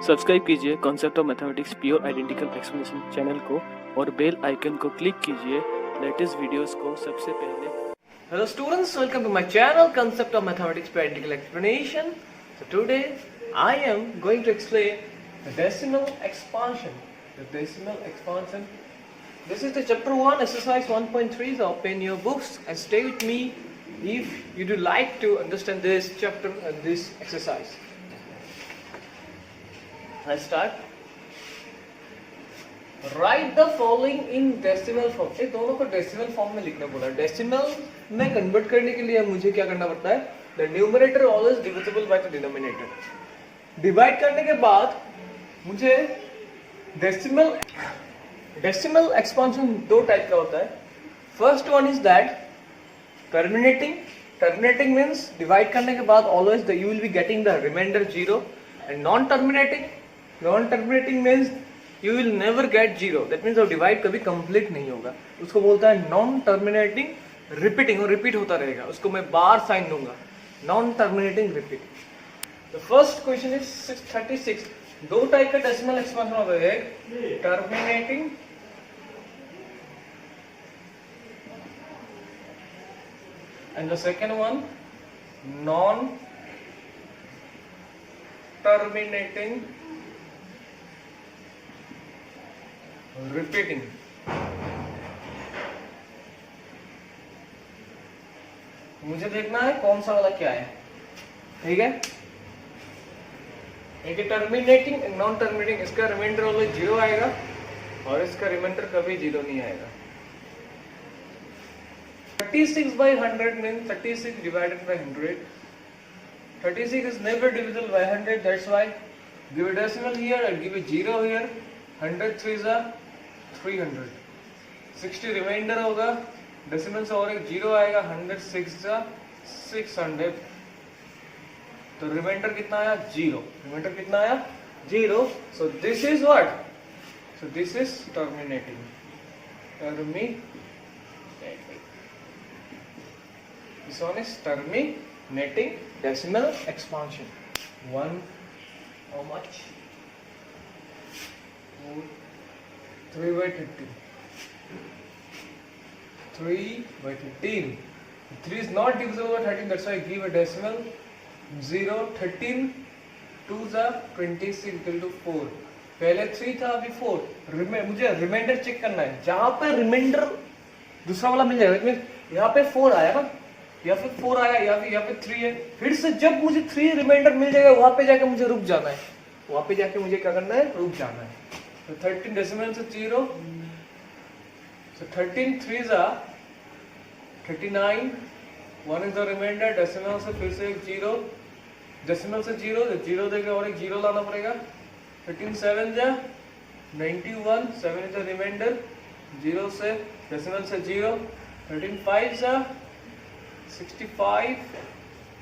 Subscribe कीजिए concept of mathematics pure identical explanation channel को और बेल आइकन को क्लिक कीजिए लेटेस्ट वीडियोस को सबसे पहले। Hello students, welcome to my channel Concept of Mathematics Pure Identical Explanation. So today I am going to explain the decimal expansion. This is the chapter 1 exercise 1.3. So open your books and stay with me if you do like to understand this chapter and this exercise. Let's start. Write the following in decimal form. ये दोनों को decimal form में लिखना बोला। Decimal में convert करने के लिए मुझे क्या करना पड़ता है? The numerator always divisible by the denominator. Divide करने के बाद मुझे डेसिमल एक्सपांशन दो टाइप का होता है। First one is that terminating means divide करने के बाद always you will be getting the remainder zero, and non terminating means you will never get zero. That means divide कभी कंप्लीट नहीं होगा। उसको बोलता है नॉन टर्मिनेटिंग रिपीटिंग, और रिपीट होता रहेगा। उसको मैं बार साइन दूंगा, non terminating repeat. The first question is 636। दो टाइप का डेसिमल एक्सपांशन होता है, terminating and the second one non terminating repeating. मुझे देखना है कौन सा वाला क्या है, ठीक है। एक टर्मिनेटिंग, नॉन टर्मिनेटिंग। इसका रिमाइंडर ऑलवेज जीरो आएगा और इसका रिमाइंडर कभी जीरो नहीं आएगा। 36/100 means 36 divided by 100. 36 is never divisible by 100. That's why give a decimal here and give a zero here. 100 3s are 300. 60 reminder होगा, डेसिमल से और एक जीरो आएगा। 100 6s are 600. तो रिमाइंडर कितना आया? जीरो। रिमाइंडर कितना आया? Zero. So this is what? So this is terminating. This one is terminating decimal expansion. 1, how much? 3/13. 3/13. 3 is not divisible by 13. That's why I give a decimal 0. 13 2s are 26 equal to 4. पहले 3 था, अभी 4। मुझे reminder check करना है। जहां पे reminder दूसरा वाला मिल जाएगा, यहाँ पे 4 आया ना, या फिर 4 आया, या फिर यहाँ पे 3 है। फिर से जब मुझे 3 रिमाइंडर मिल जाएगा, वहां पे जाके मुझे रुक जाना है। वहां पे जाके मुझे क्या करना है? रुक जाना है। तो 13 डेसिमल से 0, so 13 3s are 39. 1 is the remainder. Decimal से फिर से एक जीरो, डेसिमल से जीरो देगा और एक जीरो लाना पड़ेगा। 13 7s are 91. 7 is the remainder. Zero से डेसिमल से zero. 13 5s are 65.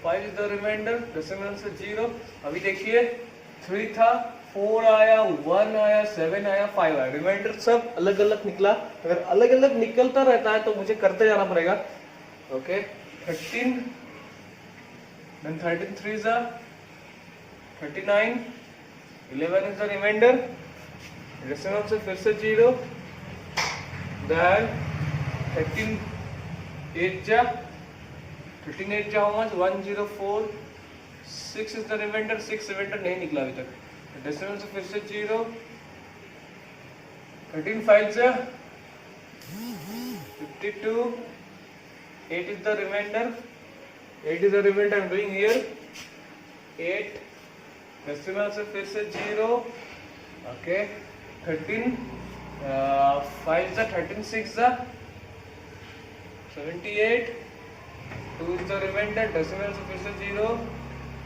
5 is the remainder. Decimal से जीरो। अभी देखिए 3 था, 4 आया, 1 आया, 7 आया, 5 आया। रिमाइंडर सब अलग अलग निकला। अगर अलग अलग निकलता रहता है तो मुझे करते जाना पड़ेगा। Okay, 13 then 13 3s are 39. 11 is the remainder. Decimal से फिर से जीरो। then 13 8 जा how much? 104. 6 is the remainder. 6 reminder नहीं निकला अभी तक। डेसिमल से फिर से zero. 13 5s are 52. 8 is the remainder. 8 is the remainder I'm doing here. 8 decimal से फिर से zero. Okay, 13 5s are 13 6s are 78. 2 is the remainder. Decimal से फिर से zero.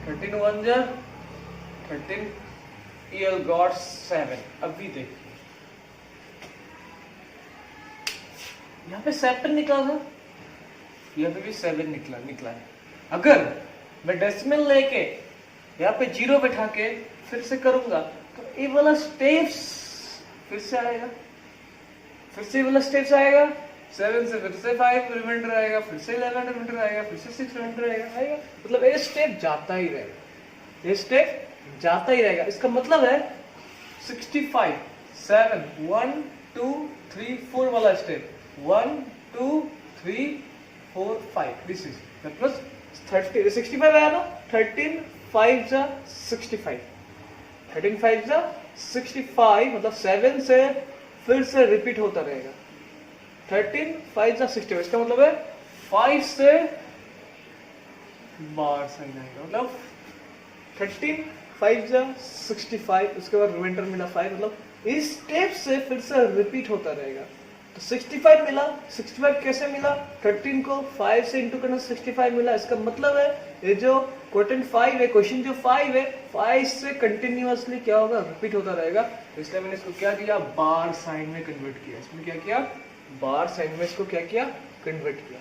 13 1s are 13 EL got 7. अभी देखिए यहाँ पे 7 निकला था, यहाँ पे भी 7 निकला है। अगर मैं डेसिमल लेके यहाँ पे जीरो बैठा के फिर से करूंगा तो ये वाला स्टेप्स फिर से आएगा, फिर से ये वाला स्टेप्स आएगा। 7 से फिर से 5 रिमाइंडर आएगा, फिर से 11 रिमाइंडर आएगा, फिर से 6 रिमाइंडर आएगा। मतलब ये स्टेप जाता ही रहेगा, ये स्टेप जाता ही रहेगा। इसका मतलब है 65 7 1 2 3 4 वाला स्टेप 1 2 3 4 5 दिस इज प्लस 30 65 आया ना 13 5 जा 65 13 5 जा 65 मतलब 7 से फिर से रिपीट होता रहेगा 13 5 जा 65 इसका मतलब है 5 से बार साइन आएगा मतलब 13 5 जा 65 उसके बाद रिमाइंडर मिला 5 मतलब इस स्टेप से फिर से रिपीट होता रहेगा। तो 65 मिला 65 कैसे मिला 13 को 5 से इंटू करना 65 मिला। इसका मतलब है ये जो क्वेश्चन 5 है क्वेश्चन जो 5 है 5 से कंटिन्यूअसली क्या होगा रिपीट होता रहेगा। तो इसलिए मैंने इसको क्या किया बार साइन में कन्वर्ट किया। इसमें क्या किया बार साइन में इसको क्या किया कन्वर्ट किया।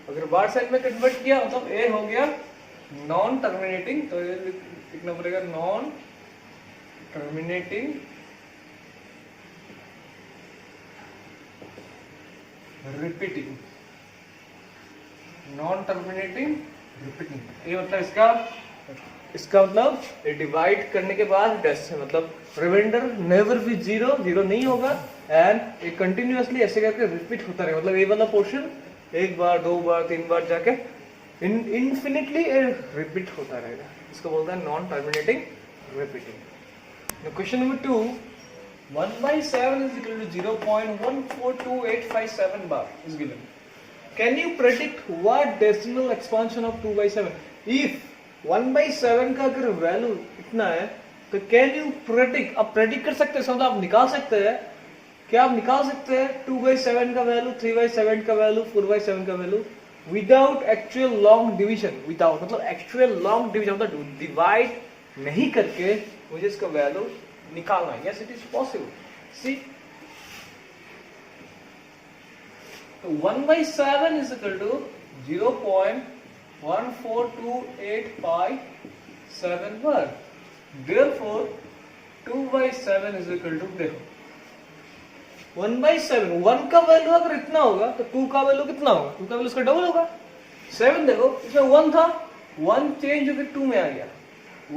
अगर बार साइन में कन्वर्ट किया मतलब ए हो गया नॉन टर्मिनेटिंग तो ये लिखना पड़ेगा non terminating repeating non terminating repeating ये मतलब इसका मतलब डिवाइड करने के बाद डेस है मतलब रिमाइंडर नेवर बी जीरो नहीं होगा एंड ये कंटिन्यूअसली ऐसे करके रिपीट होता रहेगा। मतलब ये वाला पोर्शन एक बार दो बार तीन बार जाके इनफिनिटली रिपीट होता रहेगा। इसको बोलते हैं non terminating repeating. Question number 2 1/7 is equal to 0.142857 bar is given. Can you predict what decimal expansion of 2/7? If 1/7 का अगर वैल्यू इतना है तो कैन यू प्रेडिक्ट आप प्रेडिक्ट कर सकते हैं मतलब आप निकाल सकते हैं क्या आप निकाल सकते हैं 2/7 का वैल्यू 3/7 का वैल्यू 4/7 का value without actual long division without मतलब एक्चुअल लॉन्ग डिवीजन मतलब डिवाइड नहीं करके मुझे इसका वैल्यू निकालना है। Yes it is possible. See 1/7 is equal to 0.14285 bar. Therefore 2/7 is equal to देखो 1/7 1 का वैल्यू अगर इतना होगा तो 2 का वैल्यू कितना होगा 2 का वैल्यू उसका डबल होगा। 7 देखो इसमें 1 था 1 चेंज होकर 2 में आ गया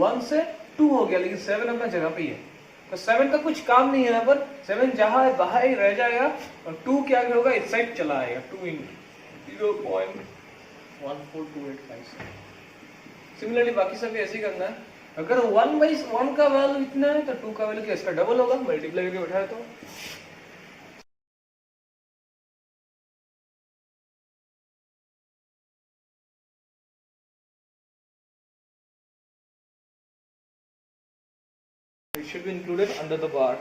1 से 2 हो गया लेकिन 7 अपना जगह पे ही है। तो 7 का कुछ काम नहीं है यहाँ पर 7 जहां है वहां ही रह जाएगा और 2 क्या होगा इस साइड चला आएगा 2 इन 0.14285। सिमिलरली बाकी सब भी ऐसे ही करना है। अगर 1/1 का वैल्यू इतना है तो 2 का वैल्यू क्या इसका डबल होगा मल्टीप्लाई करके बैठाया तो it should be included under the bar।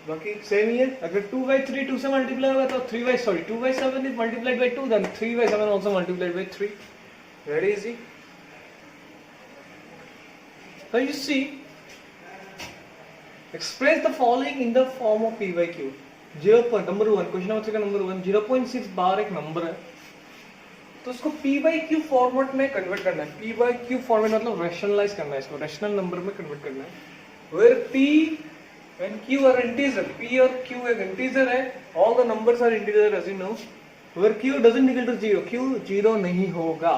बाकी सेम ही है अगर 2/3 2 से मल्टीप्लाई होगा तो 2/7 is multiplied by 2 then 3/7 also multiplied by 3 very easy। So you see express the following in the form of p by q। Number 1 question number 3 का number 1 0.6 बार एक number है तो उसको p by q फॉर्मेट में convert करना है। p by q format मतलब rationalise करना है इसको रैशनल नंबर में कन्वर्ट करना है। where p and q are integer p और q एक इंटीजर है all the numbers are integer as you know where q doesn't equal to 0 q 0 नहीं होगा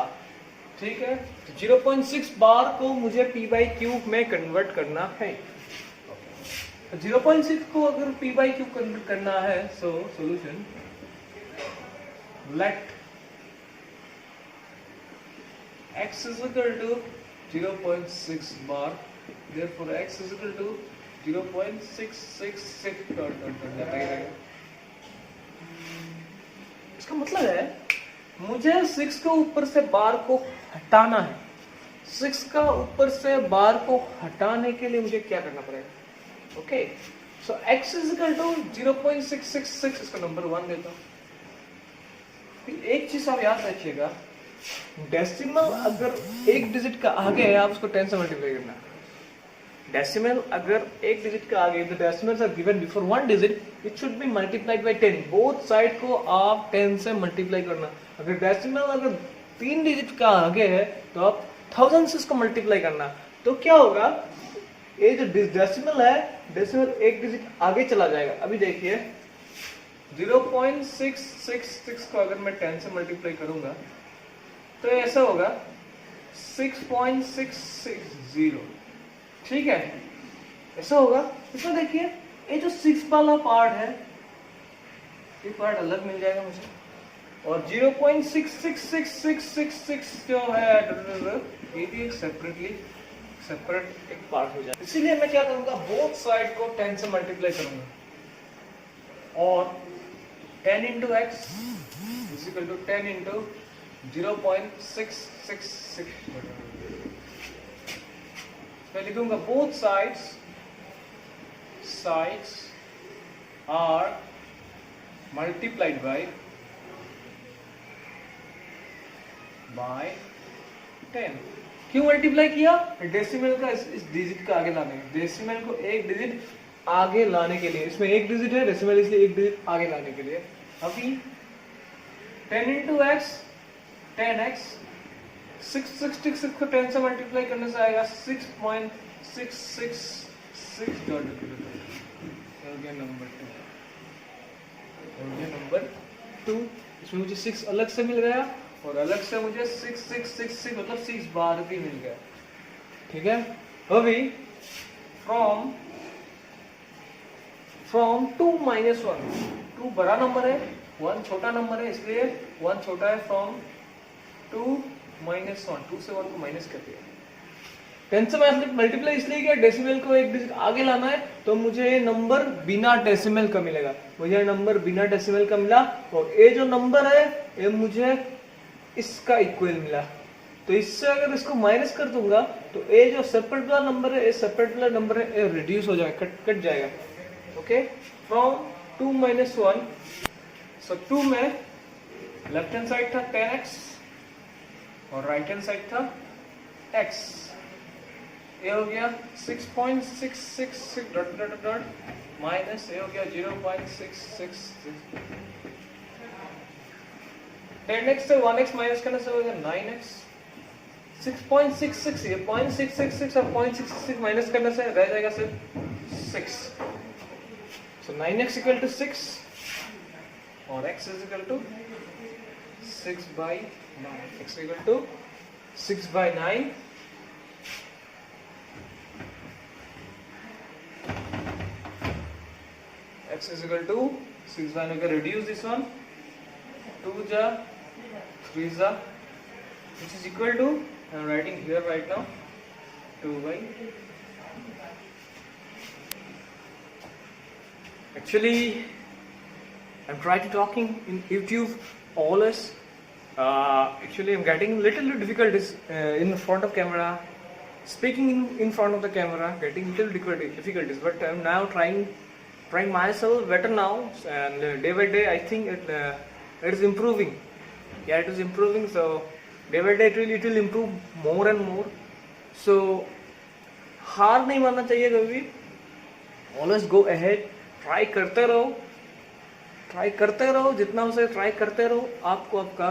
ठीक है। तो 0.6 बार को मुझे p by q में कन्वर्ट करना है। 0.6 को अगर p by q कन्वर्ट करना है so solution let x is equal to 0.6 bar therefore x is equal to 0.666 इसका मतलब है मुझे 6 के ऊपर से बार को हटाना है। 6 का ऊपर से बार को हटाने के लिए मुझे क्या करना पड़ेगा okay so x is equal to 0.666 इसका नंबर 1 देता हूं। एक चीज आप याद रखिएगा डेसिमल अगर एक डिजिट का आगे है आप उसको 10 से मल्टीप्लाई करना है। डेसिमल अगर एक डिजिट का आगे the decimals are given before one digit it should be multiplied by 10 both side को आप 10 से मल्टीप्लाई करना। अगर डेसिमल अगर 3 डिजिट का आगे है तो आप 1000 से इसको मल्टीप्लाई करना। तो क्या होगा ये जो डेसिमल है डेसिमल एक डिजिट आगे चला जाएगा। अभी देखिए 0.666 को अगर मैं 10 से मल्टीप्लाई करूंगा तो ऐसा होगा 6.660। ठीक है, ऐसा होगा। इसमें देखिए ये जो 6 वाला पार्ट है, ये पार्ट अलग मिल जाएगा मुझे, और 0.666666 जो है ये भी एक सेपरेट एक पार्ट हो जाए। इसीलिए मैं क्या करूंगा, बोथ साइड को 10 से मल्टीप्लाई करूंगा, और 10 into x is equal to 10 into 0.666। मैं लिखूंगा both sides are multiplied by 10। क्यों मल्टीप्लाई किया? डेसिमल का इस डिजिट का आगे लाने, डेसिमल को एक डिजिट आगे लाने के लिए। इसमें एक डिजिट है, डेसिमल इसलिए एक डिजिट आगे लाने के लिए। अभी 10 into x 10x, 666 को 10 से मल्टीप्लाई करने से आएगा 6.666 नंबर 2। इसमें मुझे 6 अलग से मिल गया, और अलग से मुझे 6666 मतलब 6 बार भी मिल गया। ठीक है, अभी फ्रॉम 2 minus 1, 2 बड़ा नंबर है, 1 छोटा नंबर है, इसलिए 1 छोटा है। फ्रॉम 2 minus 1, 2 से 1 को माइनस कर दिया। 10 से मल्टीप्लाई इसलिए किया, डेसिमल को एक डिजिट आगे लाना है, तो मुझे ये नंबर बिना डेसिमल का मिलेगा। मुझे नंबर बिना डेसिमल का मिला, और ये जो नंबर है ये मुझे इसका इक्वल मिला। तो इससे अगर इसको माइनस कर दूंगा तो ये जो सेपरेट वाला नंबर है, ये सेपरेट वाला नंबर है, ये रिड्यूस हो जाएगा, कट जाएगा। ओके, फ्रॉम 2 minus 1, सो 2 में लेफ्ट हैंड साइड था 10x और राइट हैंड साइड था x। ये हो गया 6.666 डॉट डॉट डॉट माइनस ये हो गया 0.666। 10x से 1x माइनस करने से हो गया 9x। 6.66 ये 0.666 और 0.666 माइनस करने से रह जाएगा सिर्फ 6। So 9x equal to 6 और x is equal to 6/9। x equal to 6/9। x is equal to 6/9। Okay, reduce this one, 2 ja 3 ja, which is equal to, I am writing here right now, 2/। Actually, I'm trying to talking in YouTube always. Actually, I'm getting little difficulties in front of camera, speaking in front of the camera, getting little difficulties. But I'm now trying myself better now, and day by day I think it is improving. Yeah, it is improving. So day by day it will improve more and more. So हार नहीं मानना चाहिए कभी। Always go ahead. Try करते रहो, जितना हो सके ट्राई करते रहो, आपको आपका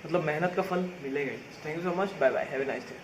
मतलब मेहनत का फल मिलेगा ही। Thank you so much, bye bye, have a nice day.